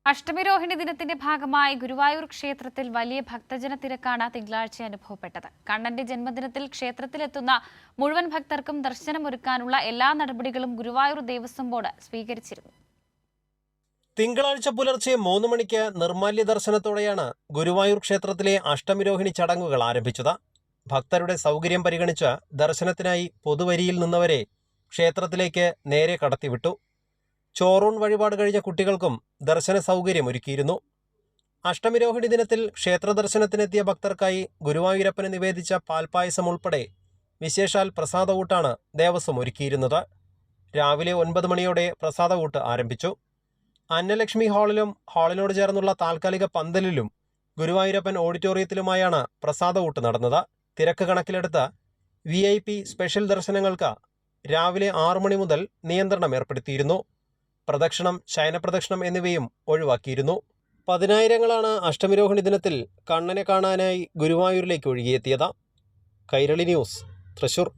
അഷ്ടമിരോഹിണി ദിനത്തിന്റെ ഭാഗമായി ഗുരുവായൂർ ക്ഷേത്രത്തിൽ വലിയ ഭക്തജന തിരക്കാണ് തിങ്കളാഴ്ച അനുഭവപ്പെട്ടത്. കണ്ണന്റെ ജന്മദിനത്തിൽ ക്ഷേത്രത്തിലെത്തുന്ന മുഴുവൻ ഭക്തർക്കും ദർശനമൊരുക്കാനുള്ള എല്ലാ നടപടികളും ഗുരുവായൂർ ദേവസ്വം ബോർഡ് സ്വീകരിച്ചിരുന്നു. തിങ്കളാഴ്ച പുലർച്ചെ 3 മണിക്ക് നിർമാല്യ ദർശനത്തോടെയാണ് ഗുരുവായൂർ ക്ഷേത്രത്തിലെ അഷ്ടമിരോഹിണി ചടങ്ങുകൾ ആരംഭിച്ചത്. ഭക്തരുടെ സൗകര്യം പരിഗണിച്ച് ദർശനത്തിനായി പൊതുവരിയിൽ നിന്നവരെ ക്ഷേത്രത്തിലേക്ക് നേരെ കടത്തിവിട്ടു. ചോറൂൺ വഴിപാട് കഴിഞ്ഞ കുട്ടികൾക്കും ദർശന സൗകര്യം ഒരുക്കിയിരുന്നു. അഷ്ടമിരോഹിണി ദിനത്തിൽ ക്ഷേത്ര ദർശനത്തിനെത്തിയ ഭക്തർക്കായി ഗുരുവായൂരപ്പന് നിവേദിച്ച പാൽപ്പായസം ഉൾപ്പെടെ വിശേഷാൽ പ്രസാദകൂട്ടാണ് ദേവസ്വം ഒരുക്കിയിരുന്നത്. രാവിലെ 9 മണിയോടെ പ്രസാദകൂട്ട് ആരംഭിച്ചു. അന്നലക്ഷ്മി ഹാളിലും ഹാളിനോട് ചേർന്നുള്ള താൽക്കാലിക പന്തലിലും ഗുരുവായൂരപ്പൻ ഓഡിറ്റോറിയത്തിലുമായാണ് പ്രസാദകൂട്ട് നടന്നത്. തിരക്ക് കണക്കിലെടുത്ത് VIP സ്പെഷ്യൽ ദർശനങ്ങൾക്ക് രാവിലെ 6 മണി മുതൽ നിയന്ത്രണം ഏർപ്പെടുത്തിയിരുന്നു. പ്രദക്ഷിണം, ശയനപ്രദക്ഷിണം എന്നിവയും ഒഴിവാക്കിയിരുന്നു. പതിനായിരങ്ങളാണ് അഷ്ടമിരോഹിണി ദിനത്തിൽ കണ്ണനെ കാണാനായി ഗുരുവായൂരിലേക്ക് ഒഴുകിയെത്തിയത്. കൈരളി ന്യൂസ്, തൃശൂർ.